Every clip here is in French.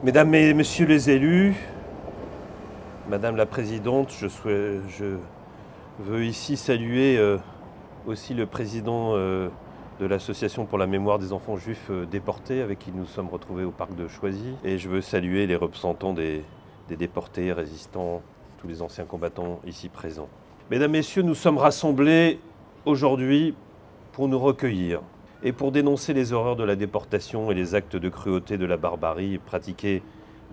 Mesdames et messieurs les élus, Madame la Présidente, je veux ici saluer aussi le président de l'Association pour la mémoire des enfants juifs déportés avec qui nous sommes retrouvés au parc de Choisy. Et je veux saluer les représentants des déportés, résistants, tous les anciens combattants ici présents. Mesdames, Messieurs, nous sommes rassemblés aujourd'hui pour nous recueillir et pour dénoncer les horreurs de la déportation et les actes de cruauté de la barbarie pratiqués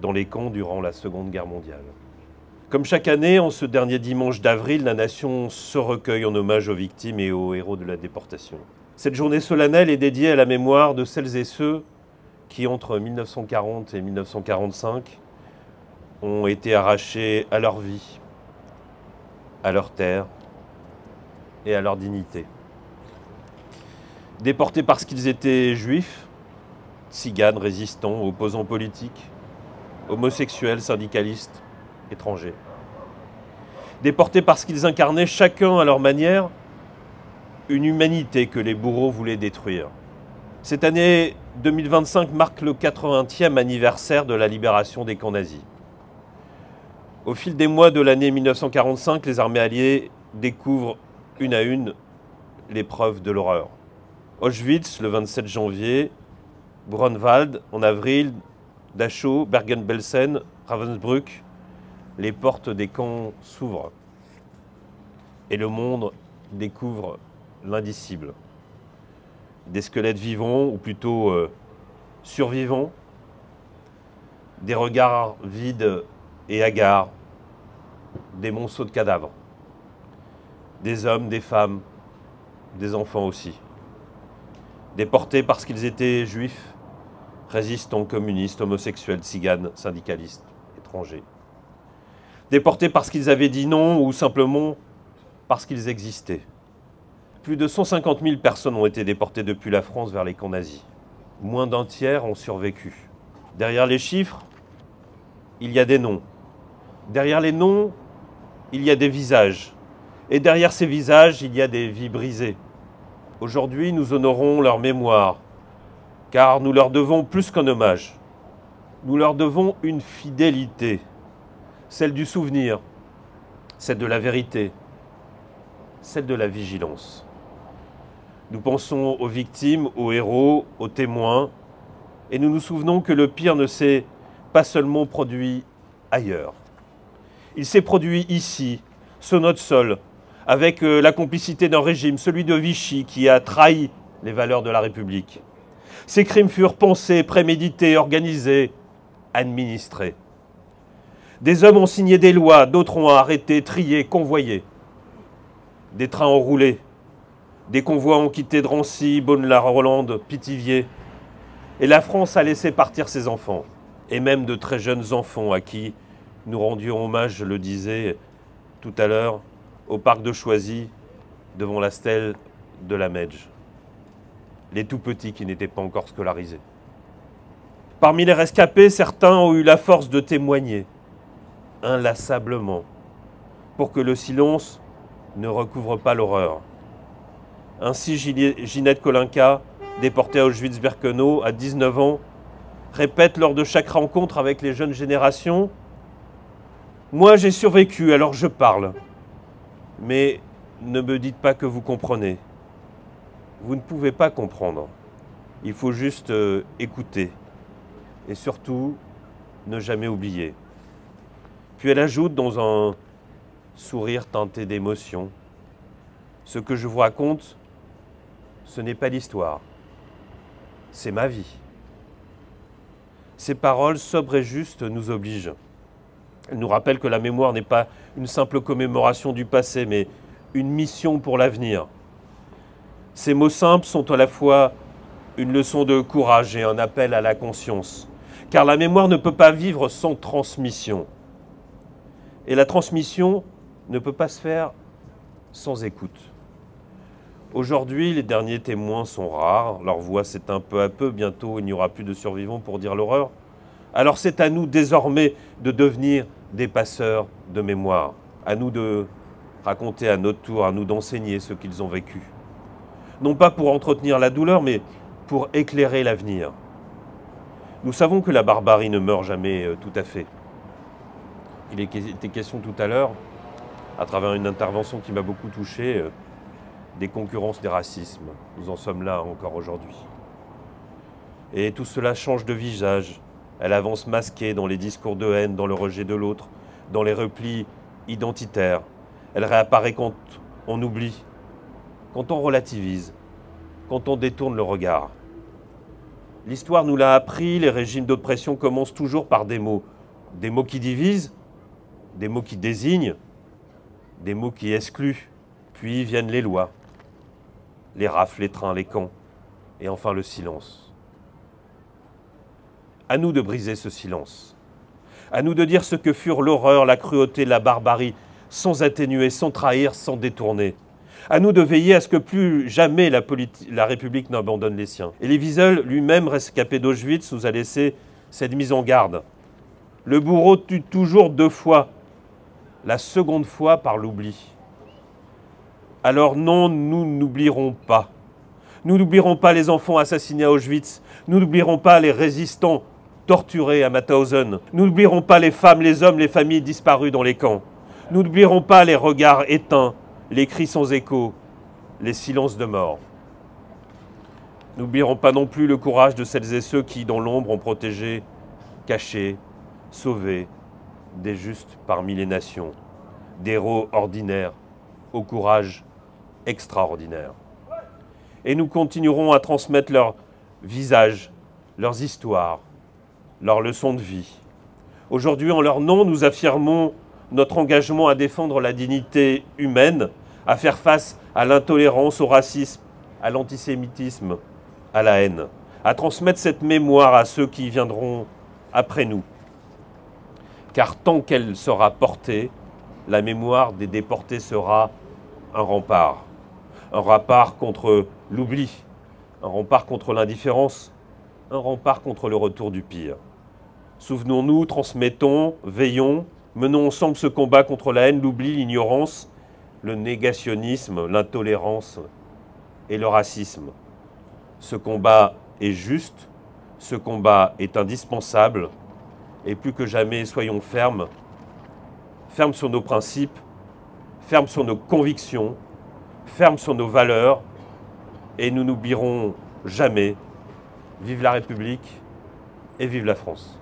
dans les camps durant la Seconde Guerre mondiale. Comme chaque année, en ce dernier dimanche d'avril, la nation se recueille en hommage aux victimes et aux héros de la déportation. Cette journée solennelle est dédiée à la mémoire de celles et ceux qui, entre 1940 et 1945, ont été arrachés à leur vie, à leur terre et à leur dignité. Déportés parce qu'ils étaient juifs, tziganes, résistants, opposants politiques, homosexuels, syndicalistes, étrangers. Déportés parce qu'ils incarnaient chacun à leur manière une humanité que les bourreaux voulaient détruire. Cette année 2025 marque le 80e anniversaire de la libération des camps nazis. Au fil des mois de l'année 1945, les armées alliées découvrent une à une les preuves de l'horreur. Auschwitz, le 27 janvier, Buchenwald, en avril, Dachau, Bergen-Belsen, Ravensbrück, les portes des camps s'ouvrent. Et le monde découvre l'indicible. Des squelettes vivants, ou plutôt survivants, des regards vides et hagards, des monceaux de cadavres, des hommes, des femmes, des enfants aussi. Déportés parce qu'ils étaient juifs, résistants, communistes, homosexuels, tziganes, syndicalistes, étrangers. Déportés parce qu'ils avaient dit non ou simplement parce qu'ils existaient. Plus de 150 000 personnes ont été déportées depuis la France vers les camps nazis. Moins d'un tiers ont survécu. Derrière les chiffres, il y a des noms. Derrière les noms, il y a des visages. Et derrière ces visages, il y a des vies brisées. Aujourd'hui, nous honorons leur mémoire, car nous leur devons plus qu'un hommage. Nous leur devons une fidélité, celle du souvenir, celle de la vérité, celle de la vigilance. Nous pensons aux victimes, aux héros, aux témoins, et nous nous souvenons que le pire ne s'est pas seulement produit ailleurs. Il s'est produit ici, sur notre sol, avec la complicité d'un régime, celui de Vichy, qui a trahi les valeurs de la République. Ces crimes furent pensés, prémédités, organisés, administrés. Des hommes ont signé des lois, d'autres ont arrêté, trié, convoyé. Des trains ont roulé, des convois ont quitté Drancy, Beaune-la-Rolande, Pithiviers. Et la France a laissé partir ses enfants, et même de très jeunes enfants à qui nous rendions hommage, je le disais tout à l'heure, au parc de Choisy, devant la stèle de la Medj. Les tout-petits qui n'étaient pas encore scolarisés. Parmi les rescapés, certains ont eu la force de témoigner, inlassablement, pour que le silence ne recouvre pas l'horreur. Ainsi, Ginette Kolinka, déportée à Auschwitz-Birkenau à 19 ans, répète lors de chaque rencontre avec les jeunes générations « Moi, j'ai survécu, alors je parle. Mais ne me dites pas que vous comprenez. Vous ne pouvez pas comprendre. Il faut juste écouter. Et surtout, ne jamais oublier. » Puis elle ajoute dans un sourire teinté d'émotion, « Ce que je vous raconte, ce n'est pas l'histoire. C'est ma vie. » Ces paroles sobres et justes nous obligent. Elles nous rappellent que la mémoire n'est pas une simple commémoration du passé, mais une mission pour l'avenir. Ces mots simples sont à la fois une leçon de courage et un appel à la conscience, car la mémoire ne peut pas vivre sans transmission. Et la transmission ne peut pas se faire sans écoute. Aujourd'hui, les derniers témoins sont rares, leur voix s'éteint peu à peu, bientôt il n'y aura plus de survivants pour dire l'horreur. Alors c'est à nous désormais de devenir des passeurs de mémoire, à nous de raconter à notre tour, à nous d'enseigner ce qu'ils ont vécu. Non pas pour entretenir la douleur, mais pour éclairer l'avenir. Nous savons que la barbarie ne meurt jamais tout à fait. Il était question tout à l'heure, à travers une intervention qui m'a beaucoup touché, des concurrences des racismes. Nous en sommes là encore aujourd'hui. Et tout cela change de visage. Elle avance masquée dans les discours de haine, dans le rejet de l'autre, dans les replis identitaires. Elle réapparaît quand on oublie, quand on relativise, quand on détourne le regard. L'histoire nous l'a appris, les régimes d'oppression commencent toujours par des mots qui divisent, des mots qui désignent, des mots qui excluent, puis viennent les lois, les rafles, les trains, les camps, et enfin le silence. À nous de briser ce silence, à nous de dire ce que furent l'horreur, la cruauté, la barbarie, sans atténuer, sans trahir, sans détourner. À nous de veiller à ce que plus jamais la République n'abandonne les siens. Elie Wiesel, lui-même rescapé d'Auschwitz, nous a laissé cette mise en garde. Le bourreau tue toujours 2 fois, la seconde fois par l'oubli. Alors non, nous n'oublierons pas. Nous n'oublierons pas les enfants assassinés à Auschwitz. Nous n'oublierons pas les résistants torturés à Mauthausen. Nous n'oublierons pas les femmes, les hommes, les familles disparues dans les camps. Nous n'oublierons pas les regards éteints, les cris sans écho, les silences de mort. N'oublierons pas non plus le courage de celles et ceux qui, dans l'ombre, ont protégé, caché, sauvé des justes parmi les nations, des héros ordinaires au courage extraordinaire. Et nous continuerons à transmettre leurs visages, leurs histoires, leurs leçons de vie. Aujourd'hui, en leur nom, nous affirmons notre engagement à défendre la dignité humaine, à faire face à l'intolérance, au racisme, à l'antisémitisme, à la haine, à transmettre cette mémoire à ceux qui viendront après nous. Car tant qu'elle sera portée, la mémoire des déportés sera un rempart contre l'oubli, un rempart contre l'indifférence, un rempart contre le retour du pire. Souvenons-nous, transmettons, veillons, menons ensemble ce combat contre la haine, l'oubli, l'ignorance, le négationnisme, l'intolérance et le racisme. Ce combat est juste, ce combat est indispensable, et plus que jamais, soyons fermes, fermes sur nos principes, fermes sur nos convictions, fermes sur nos valeurs, et nous n'oublierons jamais. Vive la République et vive la France.